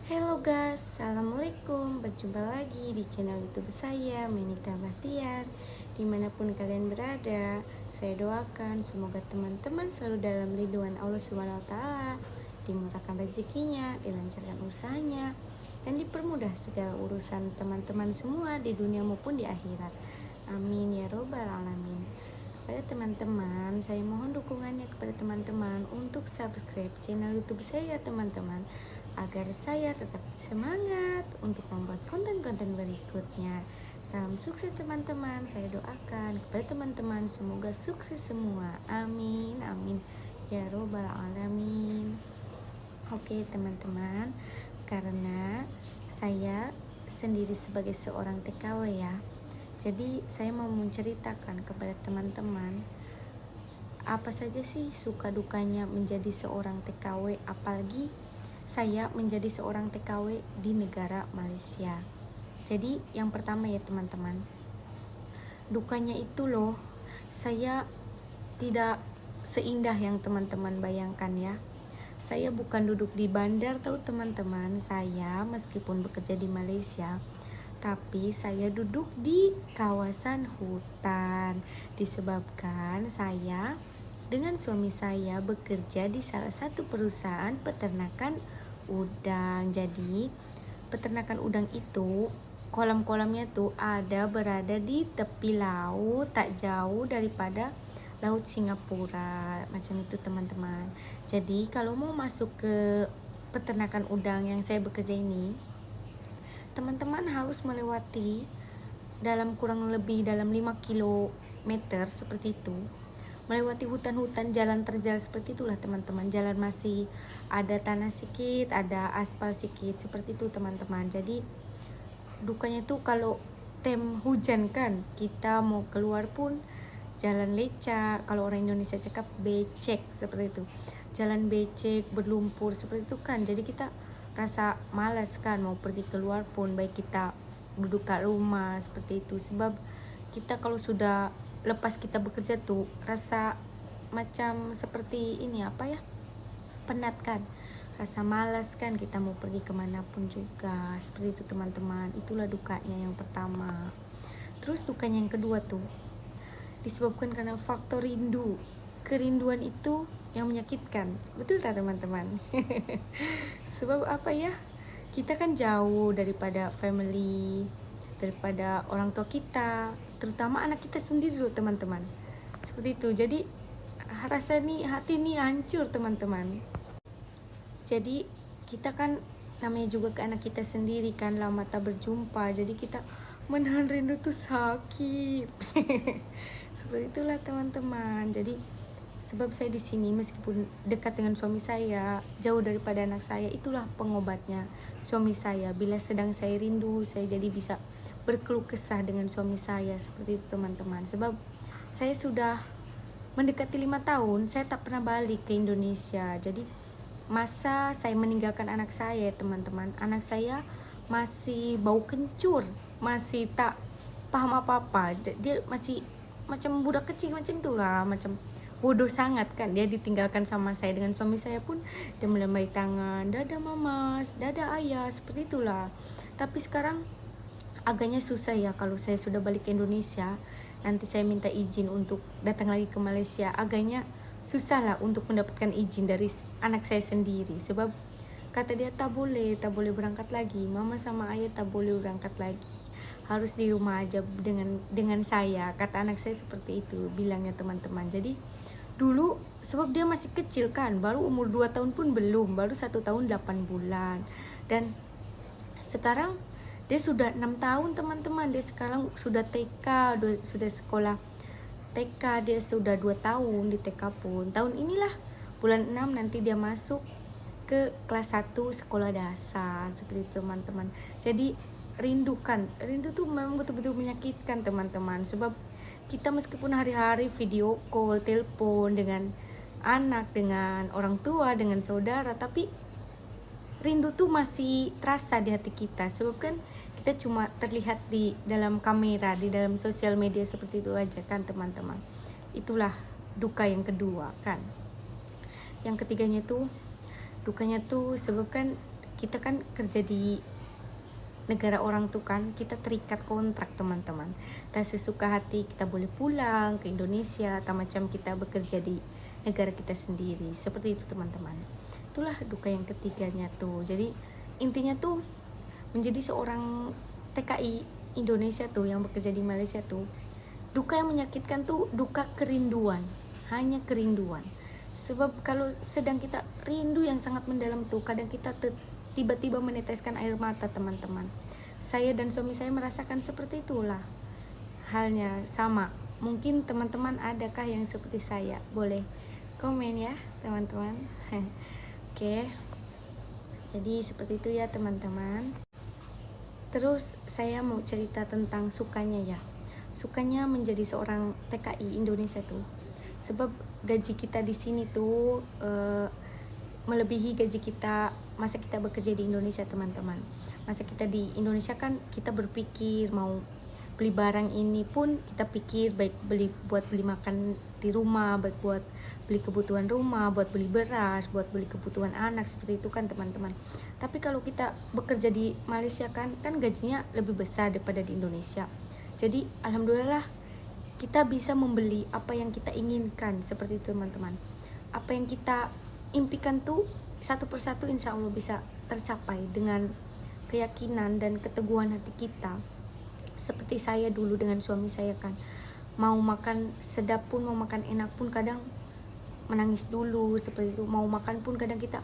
Halo guys, assalamualaikum. Berjumpa lagi di channel YouTube saya, Menita Bahtiar. Dimanapun kalian berada, saya doakan semoga teman-teman selalu dalam lindungan Allah SWT, dimurahkan rezekinya, dilancarkan usahanya, dan dipermudah segala urusan teman-teman semua di dunia maupun di akhirat. Amin ya robbal alamin. Kepada teman-teman, saya mohon dukungannya kepada teman-teman untuk subscribe channel YouTube saya, teman-teman, agar saya tetap semangat untuk membuat konten-konten berikutnya. Salam sukses teman-teman. Saya doakan kepada teman-teman semoga sukses semua. Amin, amin ya robbal alamin. Oke teman-teman, karena saya sendiri sebagai seorang TKW ya, jadi saya mau menceritakan kepada teman-teman apa saja sih suka dukanya menjadi seorang TKW, apalagi saya menjadi seorang TKW di negara Malaysia. Jadi yang pertama ya teman-teman, dukanya itu loh, saya tidak seindah yang teman-teman bayangkan ya. Saya bukan duduk di bandar tahu teman-teman, saya meskipun bekerja di Malaysia, tapi saya duduk di kawasan hutan. Disebabkan saya dengan suami saya bekerja di salah satu perusahaan peternakan udang. Jadi peternakan udang itu kolam-kolamnya tuh berada di tepi laut, tak jauh daripada Laut Singapura, macam itu teman-teman. Jadi kalau mau masuk ke peternakan udang yang saya bekerja ini, teman-teman harus melewati kurang lebih dalam 5 kilometer seperti itu, melewati hutan-hutan, jalan terjal seperti itulah teman-teman. Jalan masih ada tanah sedikit, ada aspal sedikit, seperti itu teman-teman. Jadi dukanya tuh kalau hujan kan, kita mau keluar pun jalan lecak, kalau orang Indonesia cakap becek, seperti itu. Jalan becek, berlumpur seperti itu kan. Jadi kita rasa malas kan mau pergi keluar pun, baik kita duduk kat rumah seperti itu. Sebab kita kalau sudah lepas kita bekerja tuh rasa macam seperti ini penat kan, rasa malas kan, kita mau pergi kemanapun juga seperti itu teman-teman. Itulah dukanya yang pertama. Terus dukanya yang kedua tuh disebabkan karena faktor rindu. Kerinduan itu yang menyakitkan, betul tak teman-teman? Sebab apa ya, kita kan jauh daripada family, daripada orang tua kita, terutama anak kita sendiri loh teman-teman, seperti itu. Jadi rasa nih, hati nih hancur teman-teman. Jadi kita kan namanya juga ke anak kita sendiri kan, lama tak berjumpa, jadi kita menahan rindu tuh sakit. Seperti itulah teman-teman. Jadi sebab saya di sini meskipun dekat dengan suami saya, jauh daripada anak saya, itulah pengobatnya suami saya. Bila sedang saya rindu, saya jadi bisa berkeluh kesah dengan suami saya, seperti itu teman-teman. Sebab saya sudah mendekati 5 tahun saya tak pernah balik ke Indonesia. Jadi masa saya meninggalkan anak saya teman-teman, anak saya masih bau kencur, masih tak paham apa-apa, dia masih macam budak kecil macam itulah, macam bodoh sangat kan. Dia ditinggalkan sama saya. Dengan suami saya pun dia melambai tangan, dadah mama, dadah ayah, seperti itulah. Tapi sekarang agaknya susah ya, kalau saya sudah balik ke Indonesia, nanti saya minta izin untuk datang lagi ke Malaysia, agaknya susah lah untuk mendapatkan izin dari anak saya sendiri. Sebab kata dia tak boleh berangkat lagi, mama sama ayah tak boleh berangkat lagi, harus di rumah aja dengan saya, kata anak saya seperti itu bilangnya teman-teman. Jadi dulu sebab dia masih kecil kan, baru umur 2 tahun pun belum, baru 1 tahun 8 bulan, dan sekarang dia sudah 6 tahun teman-teman. Dia sekarang sudah TK, sudah sekolah TK, dia sudah 2 tahun di TK pun. Tahun inilah bulan 6 nanti dia masuk ke kelas 1 sekolah dasar, seperti itu teman-teman. Jadi rindu tuh memang betul-betul menyakitkan teman-teman. Sebab kita meskipun hari-hari video call, telepon dengan anak, dengan orang tua, dengan saudara, tapi rindu tuh masih terasa di hati kita. Sebab kan kita cuma terlihat di dalam kamera, di dalam sosial media seperti itu aja kan teman-teman. Itulah duka yang kedua kan. Yang ketiganya tuh, dukanya tuh sebab kan kita kan kerja di negara orang tuh kan, kita terikat kontrak teman-teman. Tak sesuka hati kita boleh pulang ke Indonesia, tak macam kita bekerja di negara kita sendiri. Seperti itu teman-teman. Itulah duka yang ketiganya tuh. Jadi intinya tuh menjadi seorang TKI Indonesia tuh yang bekerja di Malaysia tuh, duka yang menyakitkan tuh duka kerinduan, hanya kerinduan. Sebab kalau sedang kita rindu yang sangat mendalam tuh, kadang kita tiba-tiba meneteskan air mata teman-teman. Saya dan suami saya merasakan seperti itulah halnya, sama. Mungkin teman-teman adakah yang seperti saya? Boleh komen ya teman-teman. Oke, jadi seperti itu ya teman-teman. Terus saya mau cerita tentang sukanya ya. Sukanya menjadi seorang TKI Indonesia tuh, sebab gaji kita di sini tuh melebihi gaji kita masa kita bekerja di Indonesia teman-teman. Masa kita di Indonesia kan kita berpikir mau beli barang ini pun kita pikir baik buat beli makan di rumah, baik buat beli kebutuhan rumah, buat beli beras, buat beli kebutuhan anak, seperti itu kan teman-teman. Tapi kalau kita bekerja di Malaysia kan gajinya lebih besar daripada di Indonesia. Jadi alhamdulillah kita bisa membeli apa yang kita inginkan, seperti itu teman-teman. Apa yang kita impikan tuh satu persatu insya Allah bisa tercapai dengan keyakinan dan keteguhan hati kita. Seperti saya dulu dengan suami saya kan, mau makan sedap pun, mau makan enak pun kadang menangis dulu, seperti itu. Mau makan pun kadang kita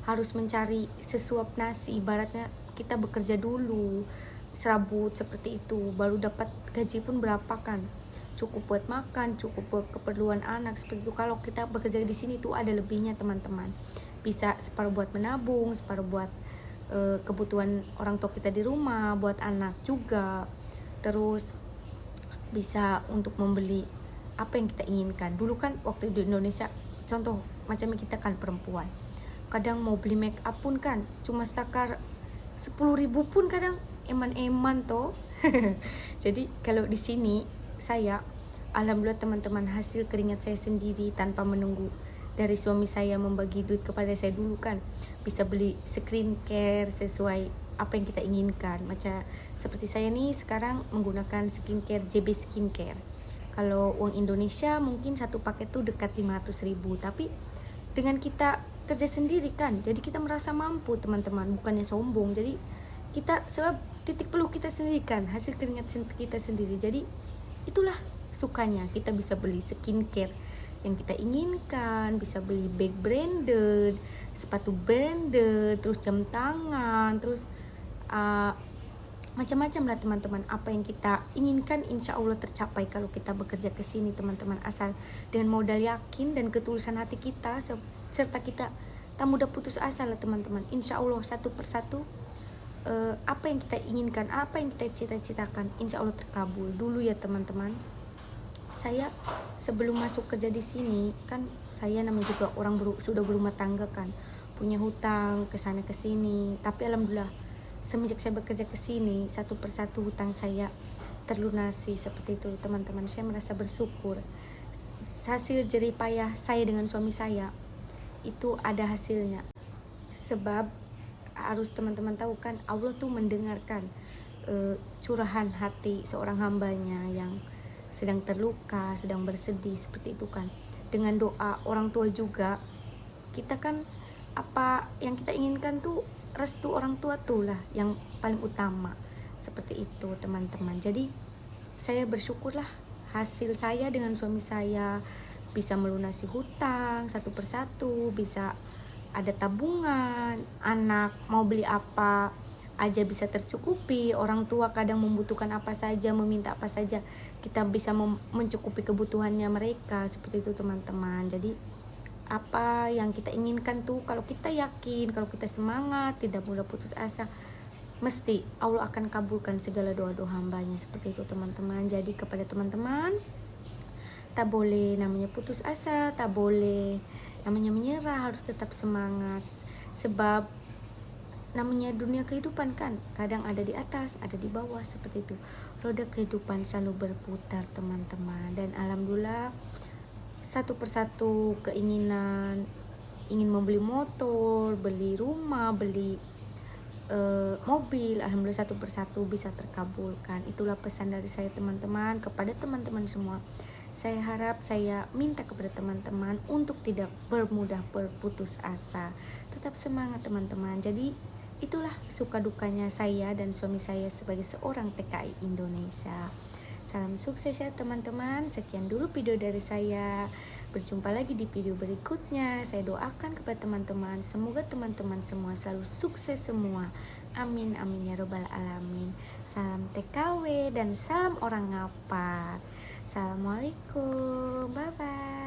harus mencari sesuap nasi, ibaratnya kita bekerja dulu serabut seperti itu, baru dapat gaji pun berapa kan, cukup buat makan, cukup buat keperluan anak, seperti itu. Kalau kita bekerja di sini tuh ada lebihnya teman-teman, bisa separuh buat menabung, separuh buat kebutuhan orang tua kita di rumah, buat anak juga, terus bisa untuk membeli apa yang kita inginkan. Dulu kan waktu di Indonesia, contoh macam kita kan perempuan, kadang mau beli make up pun kan cuma setakar 10.000 pun kadang eman-eman toh. Jadi kalau di sini saya alhamdulillah teman-teman, hasil keringat saya sendiri tanpa menunggu dari suami saya membagi duit kepada saya dulu kan, bisa beli skincare sesuai apa yang kita inginkan. Macam seperti saya nih sekarang menggunakan skincare JB Skincare. Kalau uang Indonesia mungkin satu paket tuh dekat 500.000, tapi dengan kita kerja sendiri kan, jadi kita merasa mampu teman-teman, bukannya sombong. Jadi kita sebab titik peluh kita sendiri kan, hasil keringat kita sendiri. Jadi itulah sukanya, kita bisa beli skincare yang kita inginkan, bisa beli bag branded, sepatu branded, terus jam tangan, terus macam-macam lah teman-teman. Apa yang kita inginkan insya Allah tercapai kalau kita bekerja ke sini teman-teman, asal dengan modal yakin dan ketulusan hati kita, serta kita tak mudah putus asa lah teman-teman. Insya Allah satu persatu apa yang kita inginkan, apa yang kita cita-citakan insya Allah terkabul. Dulu ya teman-teman, saya sebelum masuk kerja di sini kan, saya namanya juga orang sudah berumah tangga kan, punya hutang ke sana ke sini. Tapi alhamdulillah semenjak saya bekerja ke sini, satu persatu hutang saya terlunasi, seperti itu teman-teman. Saya merasa bersyukur. Hasil jerih payah saya dengan suami saya itu ada hasilnya. Sebab harus teman-teman tahu kan, Allah tuh mendengarkan curahan hati seorang hambanya yang sedang terluka, sedang bersedih, seperti itu kan. Dengan doa orang tua juga, kita kan apa yang kita inginkan tuh restu orang tua tuh lah yang paling utama, seperti itu teman-teman. Jadi saya bersyukurlah hasil saya dengan suami saya bisa melunasi hutang satu persatu, bisa ada tabungan, anak mau beli apa aja bisa tercukupi, orang tua kadang membutuhkan apa saja, meminta apa saja, kita bisa mencukupi kebutuhannya mereka, seperti itu teman-teman. Jadi apa yang kita inginkan tuh, kalau kita yakin, kalau kita semangat, tidak mudah putus asa, mesti Allah akan kabulkan segala doa-doa hambanya, seperti itu teman-teman. Jadi kepada teman-teman, tak boleh namanya putus asa, tak boleh namanya menyerah, harus tetap semangat. Sebab namanya dunia kehidupan kan, kadang ada di atas, ada di bawah, seperti itu. Roda kehidupan selalu berputar teman-teman. Dan alhamdulillah satu persatu keinginan, ingin membeli motor, beli rumah, beli mobil. Alhamdulillah satu persatu bisa terkabulkan. Itulah pesan dari saya teman-teman kepada teman-teman semua. Saya harap, saya minta kepada teman-teman untuk tidak bermudah berputus asa. Tetap semangat teman-teman. Jadi itulah suka dukanya saya dan suami saya sebagai seorang TKI Indonesia. Salam sukses ya teman-teman. Sekian dulu video dari saya. Berjumpa lagi di video berikutnya. Saya doakan kepada teman-teman, semoga teman-teman semua selalu sukses semua. Amin amin ya robbal alamin. Salam TKW dan salam orang ngapak. Assalamualaikum, bye bye.